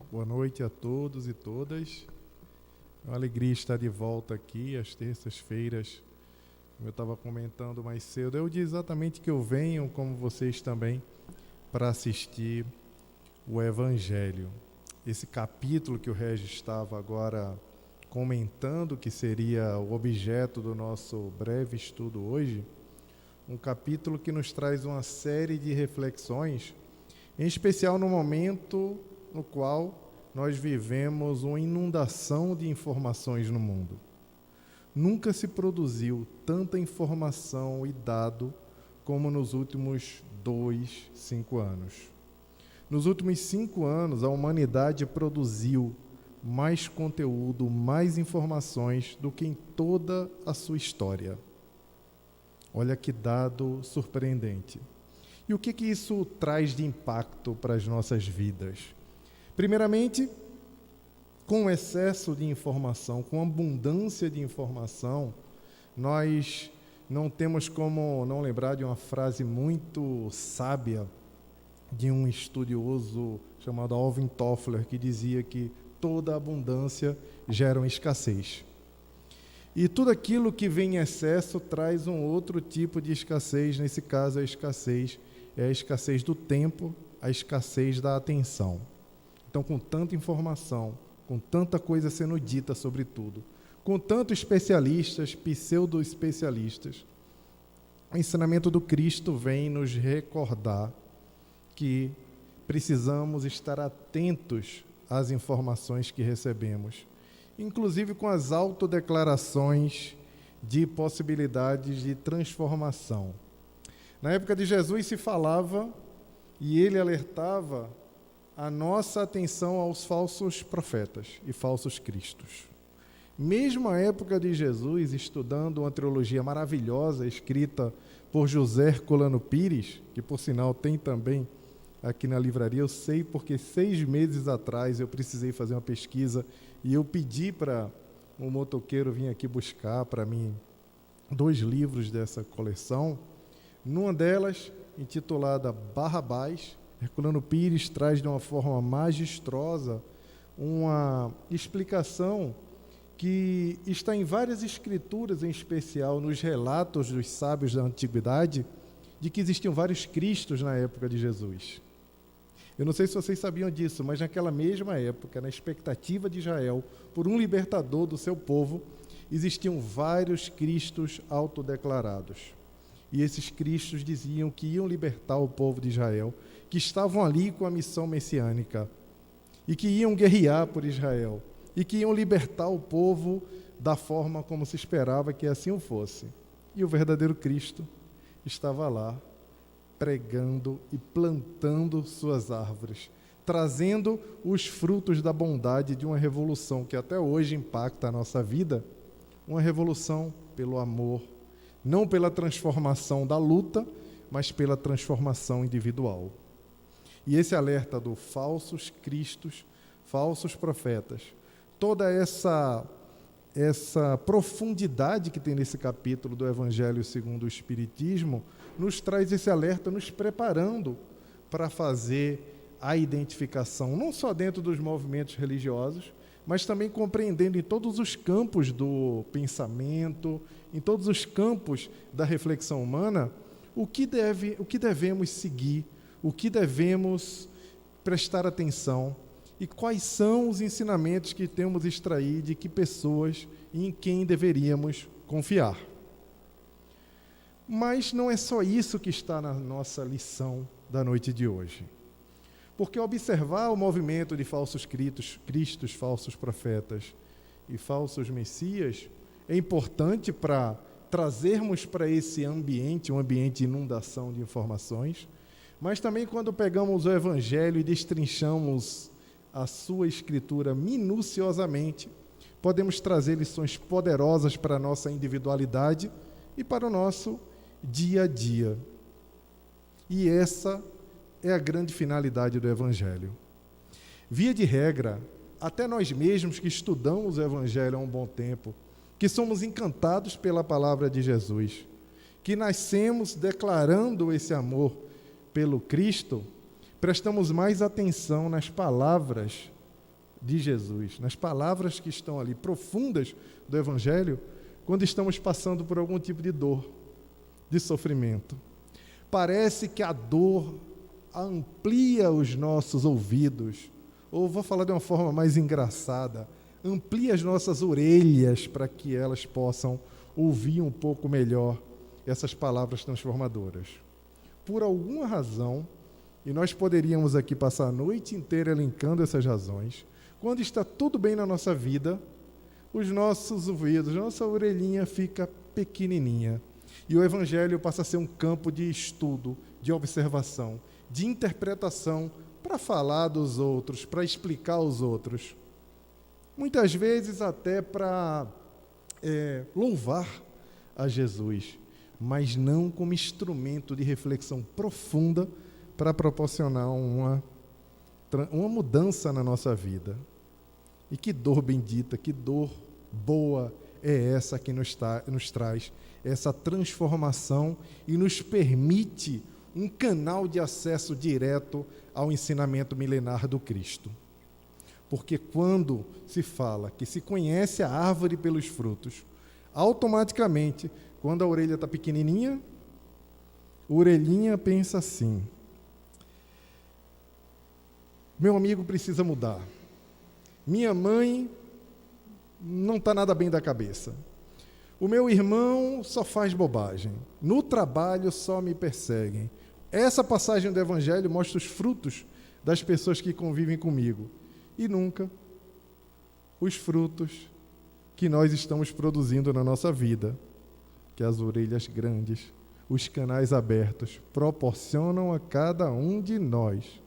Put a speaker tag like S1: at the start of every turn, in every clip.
S1: Boa noite a todos e todas. É uma alegria estar de volta aqui às terças-feiras. Como eu estava comentando mais cedo, eu disse exatamente que eu venho, como vocês também, para assistir o Evangelho. Esse capítulo que o Regis estava agora comentando, que seria o objeto do nosso breve estudo hoje, um capítulo que nos traz uma série de reflexões, em especial no momento no qual nós vivemos uma inundação de informações no mundo. Nunca se produziu tanta informação e dado como nos últimos 5 anos. Nos últimos 5 anos, a humanidade produziu mais conteúdo, mais informações do que em toda a sua história. Olha que dado surpreendente. E o que isso traz de impacto para as nossas vidas? Primeiramente, com o excesso de informação, com a abundância de informação, nós não temos como não lembrar de uma frase muito sábia de um estudioso chamado Alvin Toffler, que dizia que toda abundância gera uma escassez. E tudo aquilo que vem em excesso traz um outro tipo de escassez. Nesse caso, a escassez do tempo, a escassez da atenção. Então, com tanta informação, com tanta coisa sendo dita sobre tudo, com tantos especialistas, pseudo-especialistas, o ensinamento do Cristo vem nos recordar que precisamos estar atentos às informações que recebemos, inclusive com as autodeclarações de possibilidades de transformação. Na época de Jesus se falava e ele alertava a nossa atenção aos falsos profetas e falsos cristos. Mesmo à época de Jesus, estudando uma trilogia maravilhosa escrita por José Herculano Pires, que por sinal tem também aqui na livraria, eu sei porque 6 meses atrás eu precisei fazer uma pesquisa e eu pedi para um motoqueiro vir aqui buscar para mim 2 livros dessa coleção. Numa delas, intitulada Barrabás, Herculano Pires traz de uma forma magistrosa uma explicação que está em várias escrituras, em especial nos relatos dos sábios da antiguidade, de que existiam vários cristos na época de Jesus. Eu não sei se vocês sabiam disso, mas naquela mesma época, na expectativa de Israel por um libertador do seu povo, existiam vários cristos autodeclarados. E esses cristos diziam que iam libertar o povo de Israel, que estavam ali com a missão messiânica, e que iam guerrear por Israel, e que iam libertar o povo da forma como se esperava que assim o fosse. E o verdadeiro Cristo estava lá, pregando e plantando suas árvores, trazendo os frutos da bondade de uma revolução que até hoje impacta a nossa vida, uma revolução pelo amor, não pela transformação da luta, mas pela transformação individual. E esse alerta do falsos cristos, falsos profetas, toda essa profundidade que tem nesse capítulo do Evangelho segundo o Espiritismo, nos traz esse alerta, nos preparando para fazer a identificação, não só dentro dos movimentos religiosos, mas também compreendendo em todos os campos do pensamento, em todos os campos da reflexão humana, o que devemos seguir, o que devemos prestar atenção e quais são os ensinamentos que temos extrair de que pessoas e em quem deveríamos confiar. Mas não é só isso que está na nossa lição da noite de hoje. Porque observar o movimento de falsos cristos, falsos profetas e falsos messias é importante para trazermos para esse ambiente, um ambiente de inundação de informações, mas também quando pegamos o Evangelho e destrinchamos a sua escritura minuciosamente, podemos trazer lições poderosas para a nossa individualidade e para o nosso dia a dia. E essa é a grande finalidade do Evangelho. Via de regra, até nós mesmos que estudamos o Evangelho há um bom tempo, que somos encantados pela palavra de Jesus, que nascemos declarando esse amor pelo Cristo, prestamos mais atenção nas palavras de Jesus, nas palavras que estão ali profundas do Evangelho, quando estamos passando por algum tipo de dor, de sofrimento. Parece que a dor amplia os nossos ouvidos, ou vou falar de uma forma mais engraçada, amplia as nossas orelhas para que elas possam ouvir um pouco melhor essas palavras transformadoras. Por alguma razão, e nós poderíamos aqui passar a noite inteira elencando essas razões, quando está tudo bem na nossa vida, os nossos ouvidos, nossa orelhinha fica pequenininha. E o Evangelho passa a ser um campo de estudo, de observação, de interpretação, para falar dos outros, para explicar aos outros. Muitas vezes até para louvar a Jesus, mas não como instrumento de reflexão profunda para proporcionar uma mudança na nossa vida. E que dor bendita, que dor boa é essa que nos traz essa transformação e nos permite um canal de acesso direto ao ensinamento milenar do Cristo. Porque quando se fala que se conhece a árvore pelos frutos, automaticamente, quando a orelha está pequenininha, a orelhinha pensa assim: meu amigo precisa mudar. Minha mãe não está nada bem da cabeça. O meu irmão só faz bobagem. No trabalho só me perseguem. Essa passagem do Evangelho mostra os frutos das pessoas que convivem comigo. E nunca os frutos que nós estamos produzindo na nossa vida, que as orelhas grandes, os canais abertos, proporcionam a cada um de nós.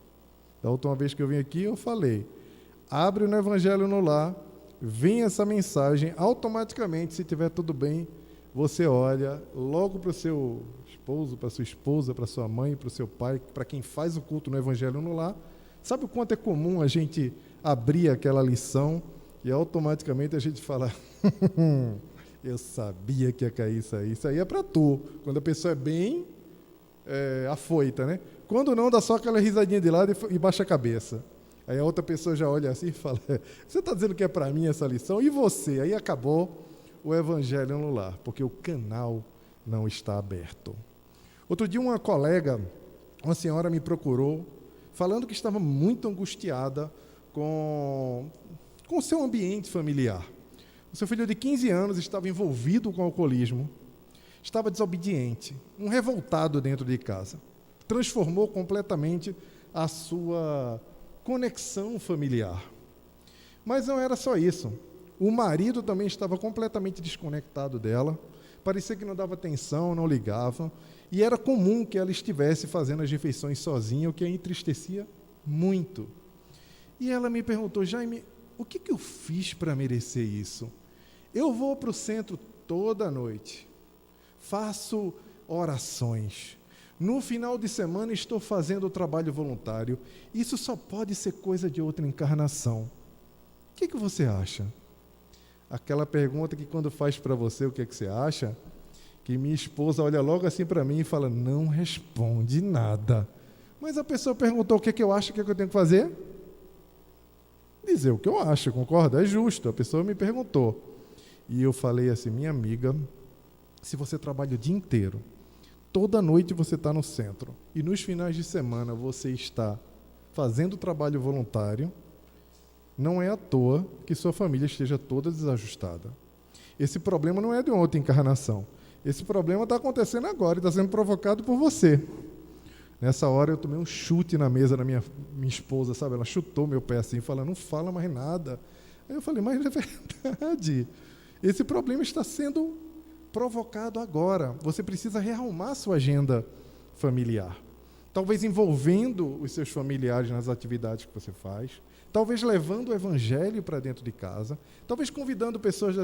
S1: Da última vez que eu vim aqui, eu falei: abre no Evangelho no Lar, vem essa mensagem, automaticamente, se estiver tudo bem, você olha logo para o seu esposo, para a sua esposa, para a sua mãe, para o seu pai, para quem faz o culto no Evangelho no Lar. Sabe o quanto é comum a gente abrir aquela lição e automaticamente a gente fala: eu sabia que ia cair isso aí é para tu. Quando a pessoa é bem afoita, né? Quando não, dá só aquela risadinha de lado e baixa a cabeça. Aí a outra pessoa já olha assim e fala: você está dizendo que é para mim essa lição? E você? Aí acabou o Evangelho no Lar, porque o canal não está aberto. Outro dia uma colega, uma senhora, me procurou, falando que estava muito angustiada com o seu ambiente familiar. O seu filho de 15 anos estava envolvido com o alcoolismo, estava desobediente, um revoltado dentro de casa. Transformou completamente a sua conexão familiar. Mas não era só isso. O marido também estava completamente desconectado dela, parecia que não dava atenção, não ligava, e era comum que ela estivesse fazendo as refeições sozinha, o que a entristecia muito. E ela me perguntou: Jaime, o que eu fiz para merecer isso? Eu vou para o centro toda noite, faço orações, no final de semana estou fazendo o trabalho voluntário, isso só pode ser coisa de outra encarnação. O que você acha? Aquela pergunta que quando faz para você o que você acha, que minha esposa olha logo assim para mim e fala: não responde nada. Mas a pessoa perguntou o que eu acho, o que eu tenho que fazer? Dizer o que eu acho, concorda? É justo, a pessoa me perguntou. E eu falei assim: minha amiga, se você trabalha o dia inteiro, toda noite você está no centro, e nos finais de semana você está fazendo trabalho voluntário, não é à toa que sua família esteja toda desajustada. Esse problema não é de uma outra encarnação. Esse problema está acontecendo agora e está sendo provocado por você. Nessa hora eu tomei um chute na mesa da minha esposa, sabe? Ela chutou meu pé assim, falando: não fala mais nada. Aí eu falei: mas é verdade. Esse problema está sendo provocado agora. Você precisa rearrumar sua agenda familiar. Talvez envolvendo os seus familiares nas atividades que você faz, talvez levando o Evangelho para dentro de casa, talvez convidando pessoas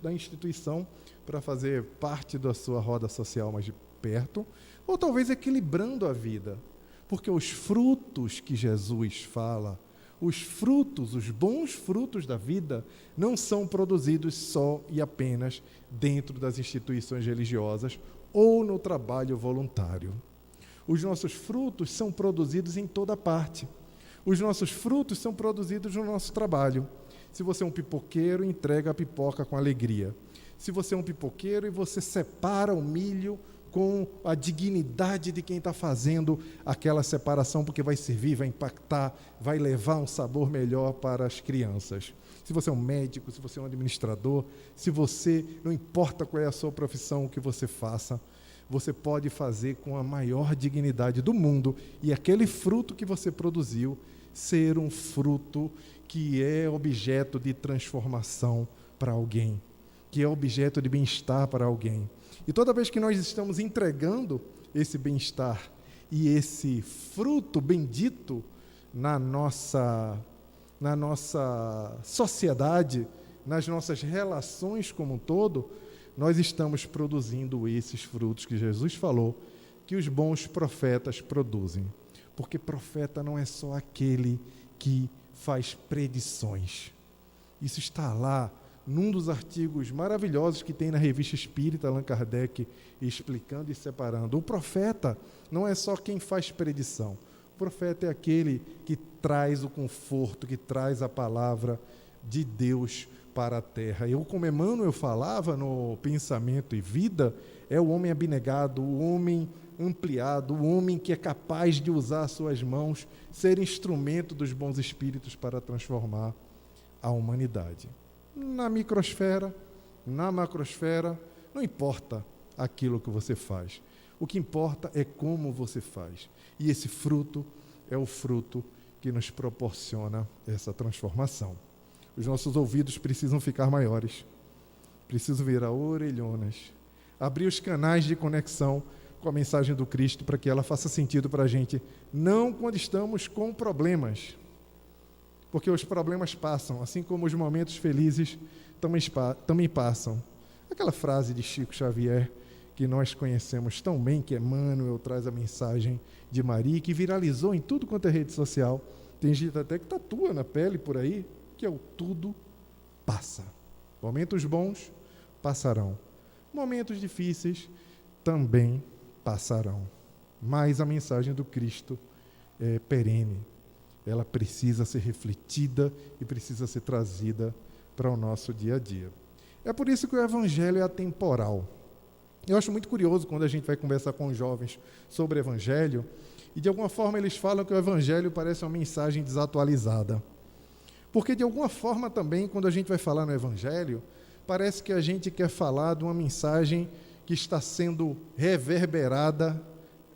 S1: da instituição para fazer parte da sua roda social mais de perto, ou talvez equilibrando a vida, porque os frutos que Jesus fala, os frutos, os bons frutos da vida, não são produzidos só e apenas dentro das instituições religiosas ou no trabalho voluntário. Os nossos frutos são produzidos em toda parte. Os nossos frutos são produzidos no nosso trabalho. Se você é um pipoqueiro, entrega a pipoca com alegria. Se você é um pipoqueiro e você separa o milho com a dignidade de quem está fazendo aquela separação, porque vai servir, vai impactar, vai levar um sabor melhor para as crianças. Se você é um médico, se você é um administrador, se você, não importa qual é a sua profissão, o que você faça, você pode fazer com a maior dignidade do mundo e aquele fruto que você produziu ser um fruto que é objeto de transformação para alguém, que é objeto de bem-estar para alguém. E toda vez que nós estamos entregando esse bem-estar e esse fruto bendito na nossa sociedade, nas nossas relações como um todo, nós estamos produzindo esses frutos que Jesus falou que os bons profetas produzem. Porque profeta não é só aquele que faz predições. Isso está lá num dos artigos maravilhosos que tem na Revista Espírita, Allan Kardec, explicando e separando. O profeta não é só quem faz predição. O profeta é aquele que traz o conforto, que traz a palavra de Deus para a terra. Eu, como Emmanuel falava no Pensamento e Vida, é o homem abnegado, o homem ampliado, o homem que é capaz de usar suas mãos, ser instrumento dos bons espíritos para transformar a humanidade. Na microsfera, na macrosfera, não importa aquilo que você faz. O que importa é como você faz. E esse fruto é o fruto que nos proporciona essa transformação. Os nossos ouvidos precisam ficar maiores, precisam virar orelhonas, abrir os canais de conexão com a mensagem do Cristo para que ela faça sentido para a gente, não quando estamos com problemas, porque os problemas passam, assim como os momentos felizes também passam. Aquela frase de Chico Xavier, que nós conhecemos tão bem, que Emmanuel traz a mensagem de Maria, que viralizou em tudo quanto é rede social. Tem gente até que tatua na pele por aí, que é o tudo passa. Momentos bons passarão. Momentos difíceis também passarão. Mas a mensagem do Cristo é perene. Ela precisa ser refletida e precisa ser trazida para o nosso dia a dia. É por isso que o Evangelho é atemporal. Eu acho muito curioso quando a gente vai conversar com os jovens sobre o Evangelho e de alguma forma eles falam que o Evangelho parece uma mensagem desatualizada. Porque de alguma forma também, quando a gente vai falar no Evangelho, parece que a gente quer falar de uma mensagem que está sendo reverberada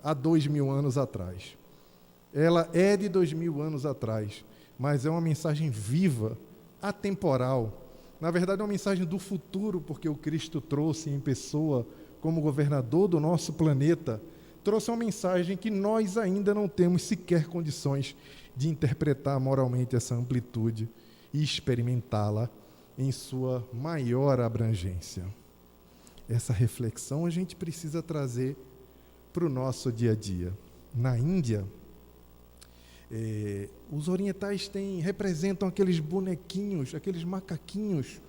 S1: há 2000 anos atrás. Ela é de 2000 anos atrás, mas é uma mensagem viva, atemporal. Na verdade, é uma mensagem do futuro, porque o Cristo trouxe em pessoa, como governador do nosso planeta, trouxe uma mensagem que nós ainda não temos sequer condições de interpretar moralmente essa amplitude e experimentá-la em sua maior abrangência. Essa reflexão a gente precisa trazer para o nosso dia a dia. Na Índia, os orientais representam aqueles bonequinhos, aqueles macaquinhos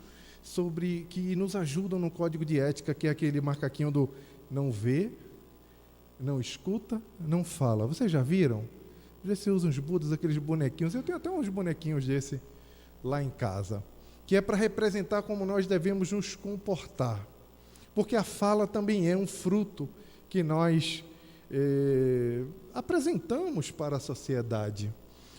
S1: que nos ajudam no código de ética, que é aquele macaquinho do não vê, não escuta, não fala. Vocês já viram? Já se usam os budas, aqueles bonequinhos. Eu tenho até uns bonequinhos desse lá em casa, que é para representar como nós devemos nos comportar. Porque a fala também é um fruto que nós apresentamos para a sociedade.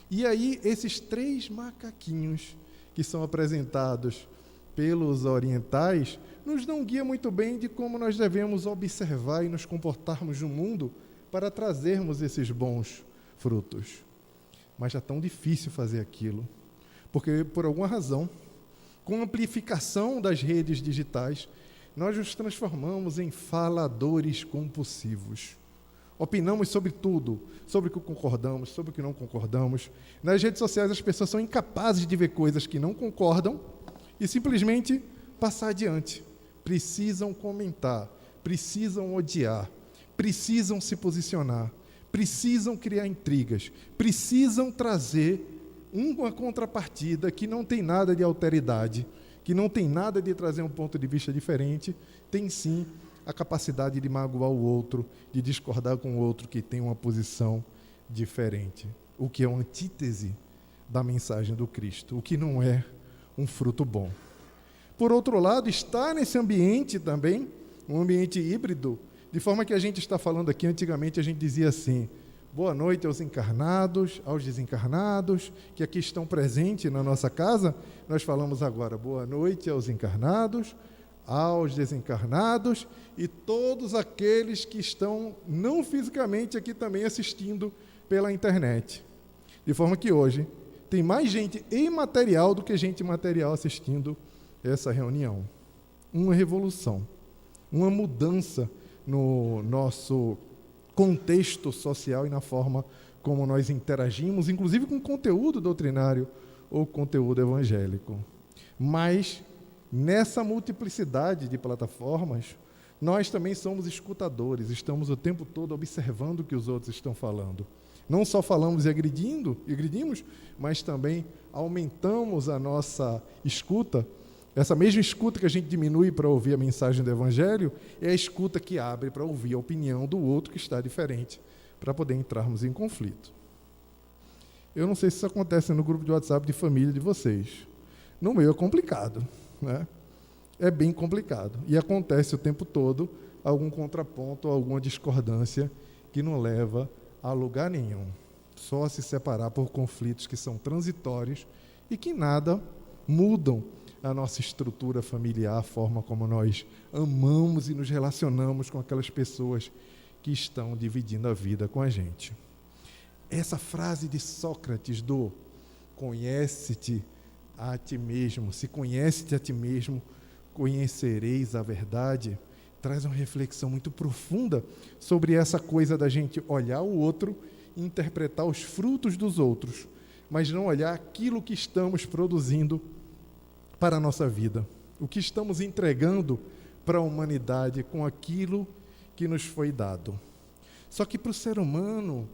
S1: E aí, esses 3 macaquinhos que são apresentados pelos orientais nos dão um guia muito bem de como nós devemos observar e nos comportarmos no mundo para trazermos esses bons frutos. Mas já é tão difícil fazer aquilo, porque, por alguma razão, com a amplificação das redes digitais, nós nos transformamos em faladores compulsivos. Opinamos sobre tudo, sobre o que concordamos, sobre o que não concordamos. Nas redes sociais, as pessoas são incapazes de ver coisas que não concordam e simplesmente passar adiante. Precisam comentar, precisam odiar, precisam se posicionar, precisam criar intrigas, precisam trazer uma contrapartida que não tem nada de alteridade, que não tem nada de trazer um ponto de vista diferente, tem sim a capacidade de magoar o outro, de discordar com o outro que tem uma posição diferente. o que é uma antítese da mensagem do Cristo, o que não é um fruto bom. Por outro lado, está nesse ambiente também, um ambiente híbrido, de forma que a gente está falando aqui, antigamente a gente dizia assim: boa noite aos encarnados, aos desencarnados, que aqui estão presentes na nossa casa. Nós falamos agora, boa noite aos encarnados, aos desencarnados e todos aqueles que estão não fisicamente aqui também assistindo pela internet. De forma que hoje tem mais gente imaterial do que gente material assistindo essa reunião. Uma revolução, uma mudança no nosso contexto social e na forma como nós interagimos, inclusive com conteúdo doutrinário ou conteúdo evangélico. Mas, nessa multiplicidade de plataformas, nós também somos escutadores, estamos o tempo todo observando o que os outros estão falando. Não só falamos e agredimos, mas também aumentamos a nossa escuta. Essa mesma escuta que a gente diminui para ouvir a mensagem do Evangelho é a escuta que abre para ouvir a opinião do outro que está diferente, para poder entrarmos em conflito. Eu não sei se isso acontece no grupo de WhatsApp de família de vocês. No meu é complicado, né? É bem complicado. E acontece o tempo todo algum contraponto, alguma discordância que não leva a lugar nenhum. Só a se separar por conflitos que são transitórios e que nada mudam a nossa estrutura familiar, a forma como nós amamos e nos relacionamos com aquelas pessoas que estão dividindo a vida com a gente. Essa frase de Sócrates do conhece-te a ti mesmo, se conhece-te a ti mesmo, conhecereis a verdade, traz uma reflexão muito profunda sobre essa coisa da gente olhar o outro e interpretar os frutos dos outros, mas não olhar aquilo que estamos produzindo para a nossa vida, o que estamos entregando para a humanidade com aquilo que nos foi dado. Só que para o ser humano,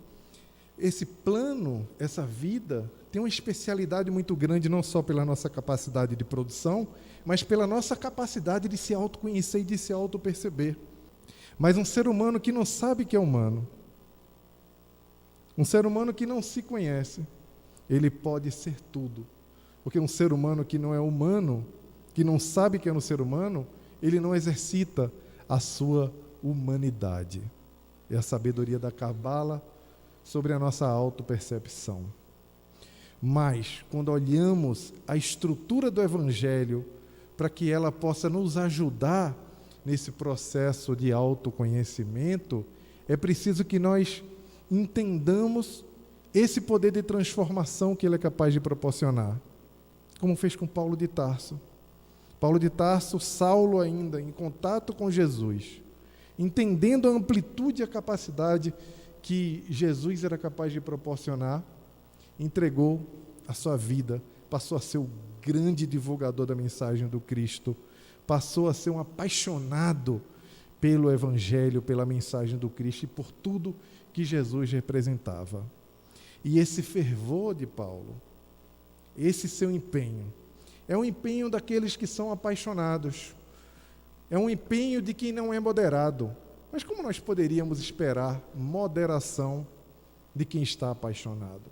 S1: esse plano, essa vida, tem uma especialidade muito grande, não só pela nossa capacidade de produção, mas pela nossa capacidade de se autoconhecer e de se autoperceber. Mas um ser humano que não sabe que é humano, um ser humano que não se conhece, ele pode ser tudo. Porque um ser humano que não é humano, que não sabe que é um ser humano, ele não exercita a sua humanidade. É a sabedoria da Cabala sobre a nossa autopercepção. Mas, quando olhamos a estrutura do Evangelho, para que ela possa nos ajudar nesse processo de autoconhecimento, é preciso que nós entendamos esse poder de transformação que ele é capaz de proporcionar. Como fez com Paulo de Tarso. Paulo de Tarso, Saulo ainda, em contato com Jesus, entendendo a amplitude e a capacidade que Jesus era capaz de proporcionar, entregou a sua vida, passou a ser o grande divulgador da mensagem do Cristo, passou a ser um apaixonado pelo Evangelho, pela mensagem do Cristo e por tudo que Jesus representava. E esse fervor de Paulo, esse seu empenho, é um empenho daqueles que são apaixonados, é um empenho de quem não é moderado. Mas como nós poderíamos esperar moderação de quem está apaixonado?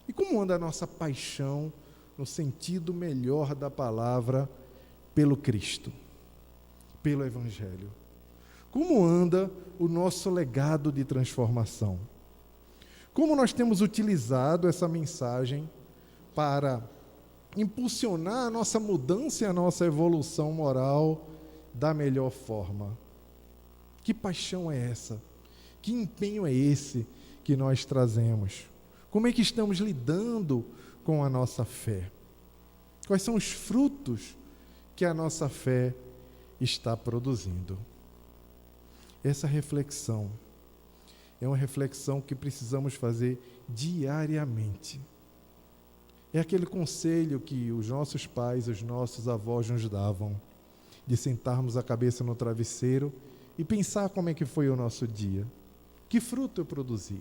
S1: E como anda a nossa paixão, no sentido melhor da palavra, pelo Cristo, pelo Evangelho? Como anda o nosso legado de transformação? Como nós temos utilizado essa mensagem para impulsionar a nossa mudança e a nossa evolução moral da melhor forma? Que paixão é essa? Que empenho é esse que nós trazemos? Como é que estamos lidando com a nossa fé? Quais são os frutos que a nossa fé está produzindo? Essa reflexão é uma reflexão que precisamos fazer diariamente. É aquele conselho que os nossos pais, os nossos avós nos davam, de sentarmos a cabeça no travesseiro e pensar como é que foi o nosso dia. Que fruto eu produzi?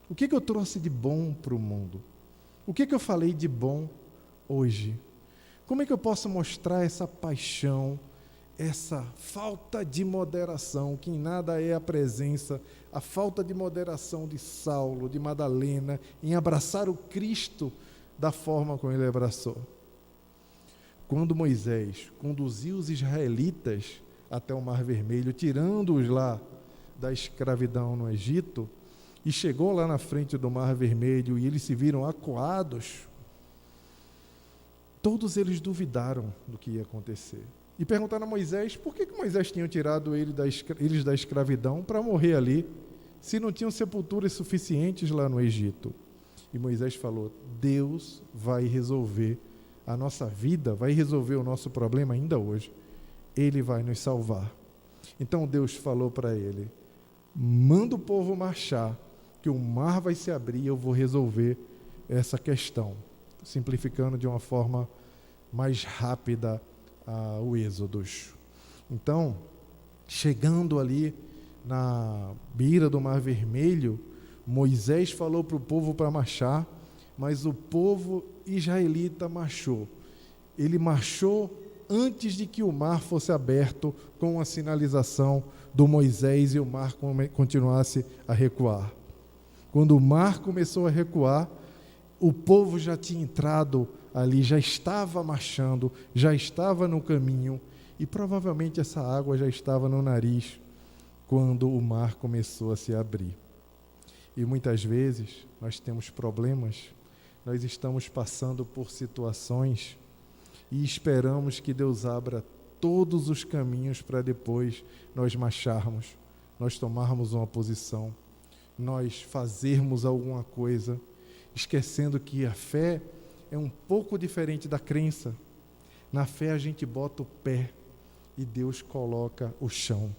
S1: O que eu trouxe de bom para o mundo? O que eu falei de bom hoje? Como é que eu posso mostrar essa paixão, essa falta de moderação, que em nada é a presença, a falta de moderação de Saulo, de Madalena, em abraçar o Cristo da forma como ele abraçou. Quando Moisés conduziu os israelitas até o Mar Vermelho, tirando-os lá da escravidão no Egito, e chegou lá na frente do Mar Vermelho e eles se viram acuados, todos eles duvidaram do que ia acontecer. E perguntaram a Moisés por que Moisés tinha tirado eles da escravidão para morrer ali, se não tinham sepulturas suficientes lá no Egito. E Moisés falou: Deus vai resolver a nossa vida, vai resolver o nosso problema ainda hoje. Ele vai nos salvar. Então Deus falou para ele: manda o povo marchar, que o mar vai se abrir e eu vou resolver essa questão. Simplificando de uma forma mais rápida o êxodo. Então, chegando ali na beira do Mar Vermelho, Moisés falou para o povo para marchar, mas o povo israelita marchou. Ele marchou antes de que o mar fosse aberto, com a sinalização do Moisés, e o mar continuasse a recuar. Quando o mar começou a recuar, o povo já tinha entrado ali, já estava marchando, já estava no caminho, e provavelmente essa água já estava no nariz quando o mar começou a se abrir. E muitas vezes nós temos problemas, nós estamos passando por situações e esperamos que Deus abra todos os caminhos para depois nós marcharmos, nós tomarmos uma posição, nós fazermos alguma coisa, esquecendo que a fé é um pouco diferente da crença. Na fé a gente bota o pé e Deus coloca o chão.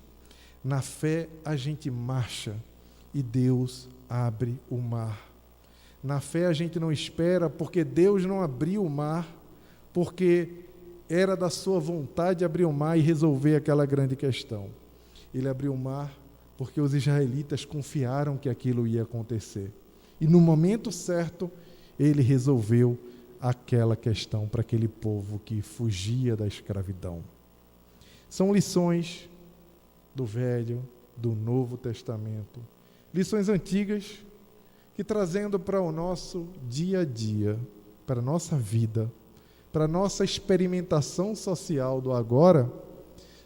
S1: Na fé a gente marcha e Deus abre o mar. Na fé a gente não espera, porque Deus não abriu o mar, porque era da sua vontade abrir o mar e resolver aquela grande questão. Ele abriu o mar porque os israelitas confiaram que aquilo ia acontecer. E no momento certo, ele resolveu aquela questão para aquele povo que fugia da escravidão. São lições do Velho, do Novo Testamento, lições antigas que, trazendo para o nosso dia a dia, para a nossa vida, para a nossa experimentação social do agora,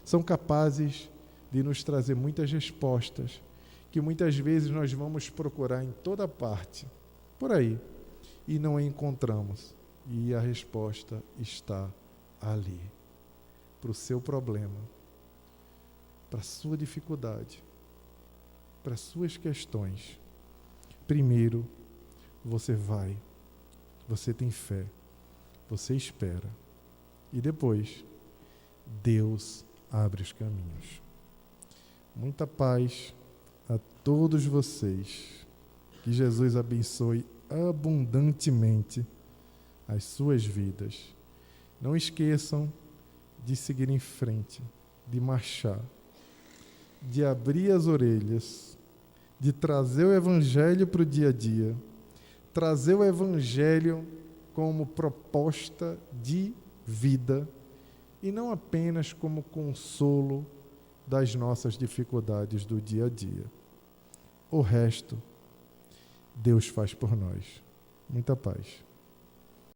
S1: são capazes de nos trazer muitas respostas que muitas vezes nós vamos procurar em toda parte, por aí, e não encontramos. E a resposta está ali, para o seu problema, para a sua dificuldade, para as suas questões. Primeiro, você tem fé, você espera, e depois, Deus abre os caminhos. Muita paz a todos vocês. Que Jesus abençoe abundantemente as suas vidas. Não esqueçam de seguir em frente, de marchar, de abrir as orelhas, de trazer o Evangelho para o dia a dia, trazer o Evangelho como proposta de vida e não apenas como consolo das nossas dificuldades do dia a dia. O resto, Deus faz por nós. Muita paz.